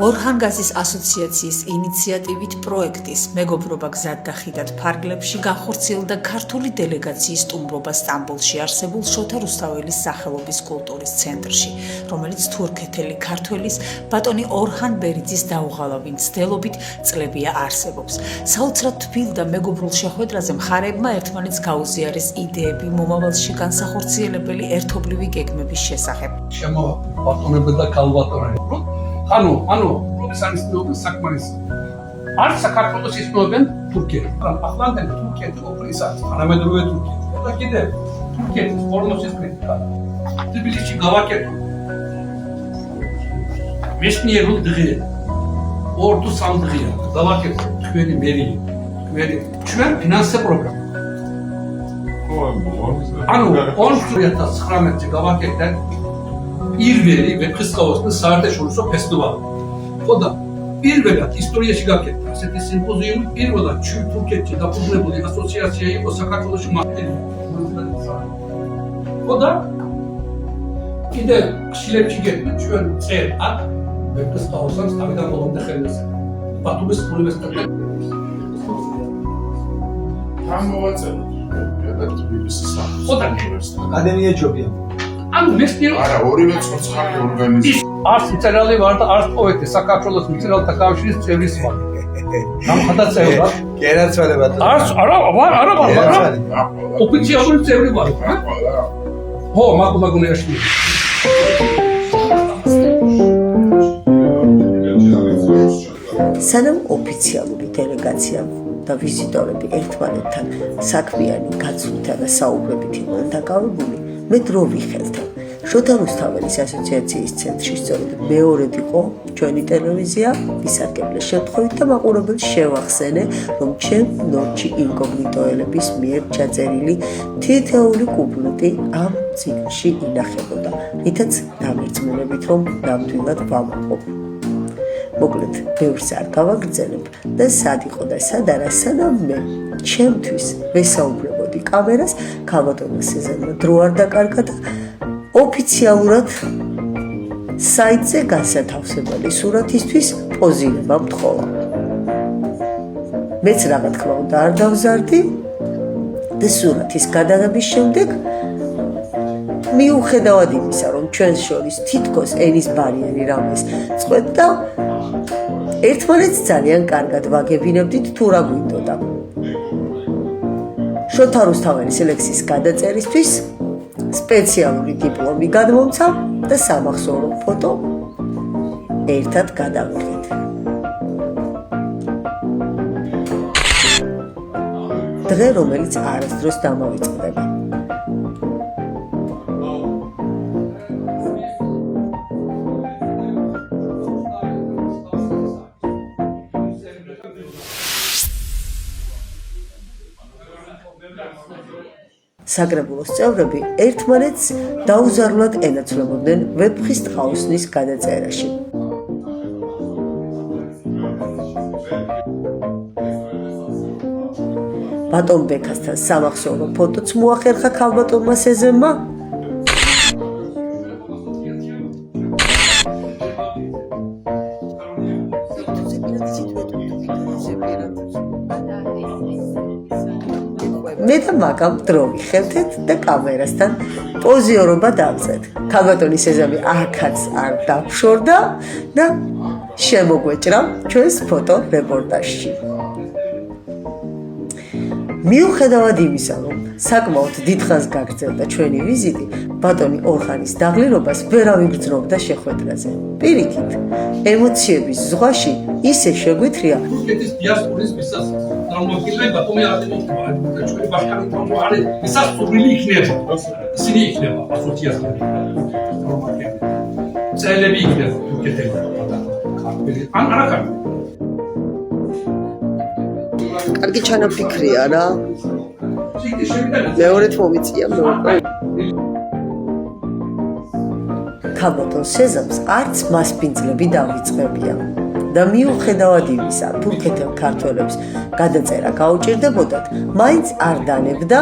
ორჰანგაზის ასოციაციის ინიციატივით პროექტის მეგობრობა გზად და ხიდად ფარგლებში განხორციელდა ქართული დელეგაციის სტუმრობა სტამბოლში არსებულ შოთა რუსთაველის სახელობის კულტურის ცენტრში, რომელიც თურქეთელი ქართველის ბატონი ორჰან ბერიძის დაუღალავი მცდელობით წლებია არსებობს. საოცრად თბილ და მეგობრულ შეხვედრაზე მხარეებმა ერთმანეთს გაუზიარეს იდეები მომავალში განსახორციელებელი ერთობლივი გეგმების შესახებ. Ჩემო ბატონები და ქალბატონები ანუ პროფესიონალისტების საკმარისი არც საქართველოს ისნობენ თურქეთს. ახლანდელი თურქეთი ოპერისას თანამედროვე თურქეთი და კიდევ თურქეთის ფორმოსის კრიტიკა. თბილისში გავაკეთო მეცნიერულ დღეს ორ თუ სამ დღეა გავაკეთო თქვენი მერი თქვენი ჩვენ ფინანსე პროგრამა. ანუ 2019-ში გავაკეთეთ პირველი ვეფხისტყაოსნის საერთაშორისო ფესტივალი. ხოდა პირველად ისტორიაში გაკეთდა ასეთი სიმპოზიუმი, პირველად თურქეთში დაფუძნებული ასოციაცია იყო საქართველოში მართლია. ხოდა კიდე ხილებში გეტყვი ჩვენ წერად ვეფხისტყაოსანს თავიდან ბოლომდე ხელმისაწვდომი. ბათუმის უნივერსიტეტი ხოდა აკადემია ჯობია. ანუ მეცნიერო არა ორივე ცოცხალი ორგანიზმი არც მწერალი ვარ და არც პოეტი საქართველოს მწერალთა კავშირის წევრის ვარ. გამხადა წევრად. გენაცვალებად. არც არა მაგრამ ოფიციალური წევრი ვარ. ხო, მაგუნიაში. სანამ ოფიციალური დელეგაცია და ვიზიტორები ერთმანეთთან საქმიანი გაცვლითა და საუბრებით იყვნენ დაკავებული, მე დრო ვიხელთე. შოთა რუსთაველის ასოციაციის ცენტრში სწორედ მეორედ იყო ჩვენი ტელევიზია, ვისარგებლე შემთხვევით და მაყურებელს შევახსენე, რომ ჩემ ნორჩი ინკოგნიტოელების მიერ ჩაწერილი თითეული კუპლეტი ამ ციკლში ინახებოდა, რითაც დამერწმუნებით, რომ ნამდვილად ვამაყობ. მოკლედ, ბევრს არ გავაგრძელებ და სად იყო და სად არა, სანამ მე ჩემთვის ვესაუბრებოდი კამერას, ქალბატონმა სეზარმა დრო არ დაკარგა და ოფიციალურად საიტზე განსათავსებელი სურათისთვის პოზირება მთხოვა. მეც რა თქმა უნდა არ დავზარდი და სურათის გადაღების შემდეგ მიუხედავად იმისა, რომ ჩვენს შორის თითქოს ენის ბარიერი რამეს წყვეტდა, ერთმანეთს ძალიან კარგად ვაგებინებდით თუ რა გვინდოდა. შოთა რუსთაველის ლექსის გადაწერისთვის სპეციალური დიპლომი გადმომცა და სამახსოვრო ფოტო ერთად გადავიღეთ. დღე, რომელიც არასდროს დამოვიწყდება. საკრებულოს წევრები ერთმანეთს დაუზარვლად ენაცვლებოდნენ ვეფხისტყაოსნის გადაწერაში. ბატონ ბექასთან სამახსოვრო ფოტოც მოახერხა ქალბატონმა სეზემმა. მე და მაგამ დრო ვიხელთეთ და კამერასთან პოზიორობა დავწეთ. ქალბატონი სეზამი აქაც არ დაფშორდა და შემოგვეჭრა ჩვენს ფოტო რეპორტაჟში. მიუხედავად იმისა, რომ საკმაოდ დიდხანს გაგრძელდა ჩვენი ვიზიტი, ბატონი ორჰანის დაღლილობას ვერავინ გრძნობდა შეხვედრაზე. პირიქით, ემოციების ზღვაში ისე შეგვითრია, თურქეთის დიასპორის ვისაც წარმოგიდგენთ ბატონი არადიმოხდება ჩვენი ბაშკარი არის ვისაც სურვილი იქნება. ისინი იქნება ასოციაციები. წელები იქნება თურქეთელი ქართველი ან არაქართველი. კარგი ჩანაფიქრია რა. მეორედ მომიწია მე. ქალბატონ სეზამს არც მასპინძლები დავიწყებია და მიუხედავად იმისა, თურქეთელ ქართველებს გადაწერა გაუჭირდებოდათ, მაინც არ დანებდა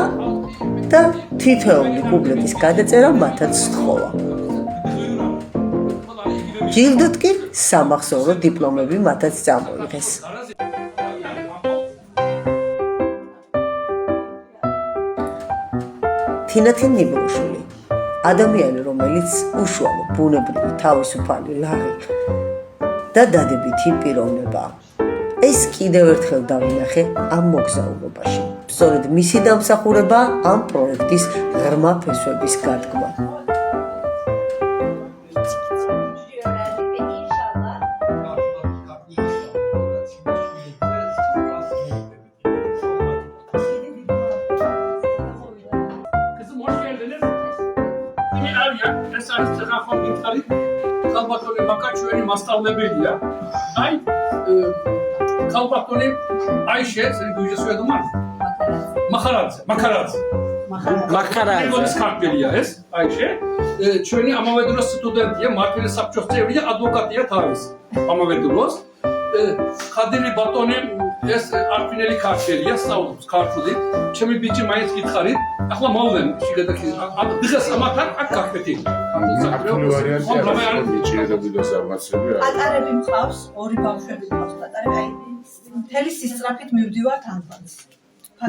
და თითოეული კუპლეტის გადაწერა მათაც სთხოვა. ჯილდოდ კი სამახსოვრო დიპლომები მათაც წამოიღეს. თინათინ ნიბლუშვილი, ადამიანი, რომელიც უშუალო ბუნებრივი თავისუფალი ლაღი და დადებითი პიროვნებაა. ეს კიდევ ერთხელ დავინახე ამ მოგზაურობაში. სწორედ მისი დამსახურებაა ამ პროექტის ღრმა ფესვების გადგმა. Kalbatoni makaçöğünü mastalnebeliya. Ay Kalbatoni Ayşe, senin duyucu soyadın var mı? Makaradze. Makaradze kartveliya es Ayşe. Çöğünü Amavedros studentiye, Martini Sapçostevliye advokatiye taviz. Amavedros. Kadiri Batoni es Arpineli kartveliya, Saudus kartveli. Çemi bici mayet gitxarit. Ახლა მოვლენ შიგადაკი დღეს ამათან აქ გაკეთე. პატარები მყავს, ორი ბავშვები მყავს პატარები, აი მთელი სისწრაფით მივდივართ ამბანს.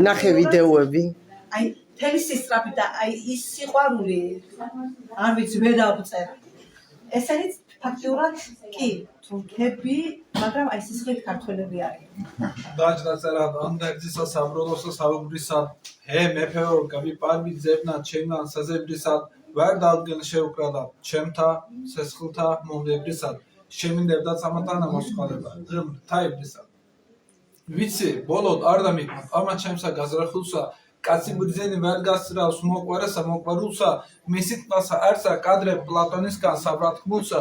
ნახე ვიდეოები. აი მთელი სისწრაფით და აი ის სიყვარული არ ვიცი ვერ დავწერ. ესენიც ფაქტიურად კი თურქები, მაგრამ აი სისხლით ქართველები არიან. დაჭრა ანდერძისა საბროლოსა საუბრისა ჰე მეფეო გამიპარვი ძებნა ჩემნა საზებრისა ვერ დადგენ შეუკრადა ჩემთა სესხლთა მომდევრისა შემინდებდა სამათანა მოსყალება ღმრთაებრისა ვიცი ბოლოდ არ დამიკმა ამა ჩემსა გაზრახულსა კაცი ბრძენი ვერ გასწრავს მოყვარესა მოყვარულსა მისი თვალსა არცა კადრე პლატონისგან საბრათქმულსა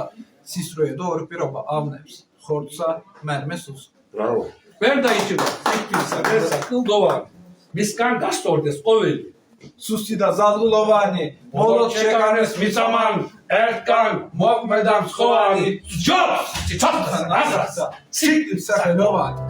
სისროედო ორი პირობა ავნებს ხორცსა მერმესულს Bravo. ვერ დაიჭირდა სიკვდილსა ვერსა კულდოვან მისგან გასტორდეს ყოველი სუსტი და ზალღულოვანი ბოლოდ შეკანეს მიცამან ერთგან მოქმედა მსხოვანი ჯობს ციცოცხლსა აზრასა სიკვდილს სახელოვანი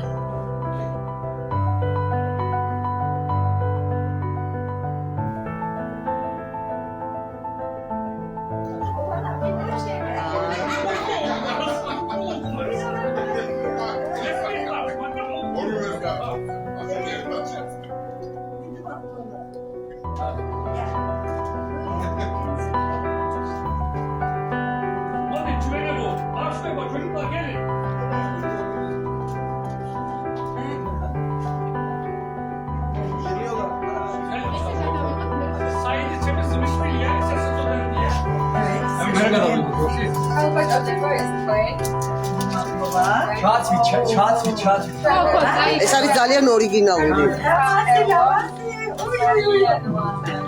ეს არის ძალიან ორიგინალური.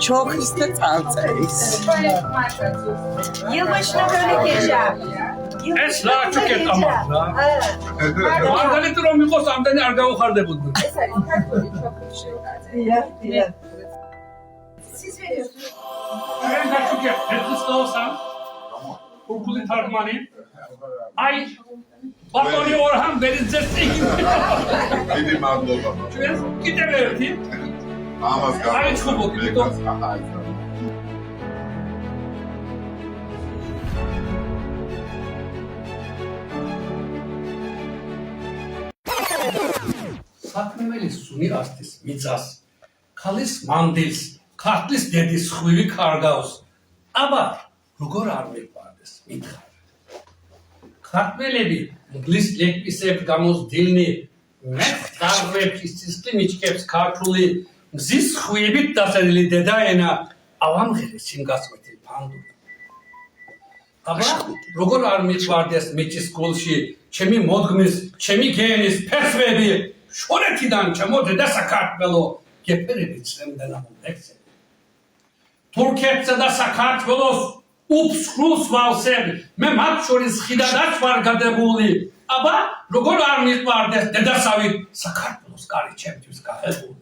ჩოხის და წარწერის. ეს რა ჩუკეტა მაგა მაგალითად რომ იყოს ამდენი არ გავუხარდებოდი ეს არის ქართული ჩოქში. დიახ. ჩვენ გაჩუქეთ ეთნოსთან უკული თარგმანი აი ბატონი ორჰან ბერიძესი დიდი მადლობა. ჩვენ კიდევ ერთი ამას აი ჩხუბობთ თვითონ საქმემელი სუნი ასტის მიწას ქალის მანდილს ქართლის დედის ხვივი კარგავს აბა როგორ არ მიყვარდეს მითხარ ქართველები ინგლის ლექსებს გამოსდილნი მე დარვებში სისტემი მიჩქებს ქართული მზის ხვივით დასადილი დედაენა ავამღერე სიმგასმეთი ფანდური აბა როგორ არ მიყვარდეს მიჩის გულში ჩემი მოდგმის ჩემი გენის ფესვები შორეთიდან ჩამოდედა საქართველო გეფერები წემდანა მომდექსები თურქეთსა და საქართველოს უფსხლუს ვალსები მე მათ შორის ხიდადაც ვარ გადებული აბა როგორ არ მიყვარდეს დედასავით საქართველოს კარი ჩემთვის გახებული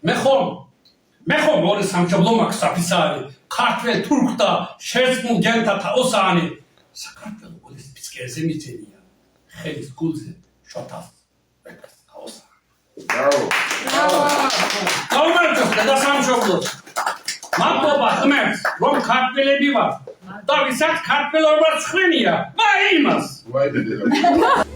მე ხომ ორი სამშობლო მაქვს საფისარი ქართველ თურქთა შერწყმულ გენთათა ოსანი საქართველო გულის ფიცკერზე მიცენია ხელის გულზე შოთავს ეკას ოსანი Bravo. გაუმართოს დედასამშობლოს მადლობა ხმებს რომ ქართველები ვარ და ვისაც ქართველობა ცხრენია იმას. ვაი,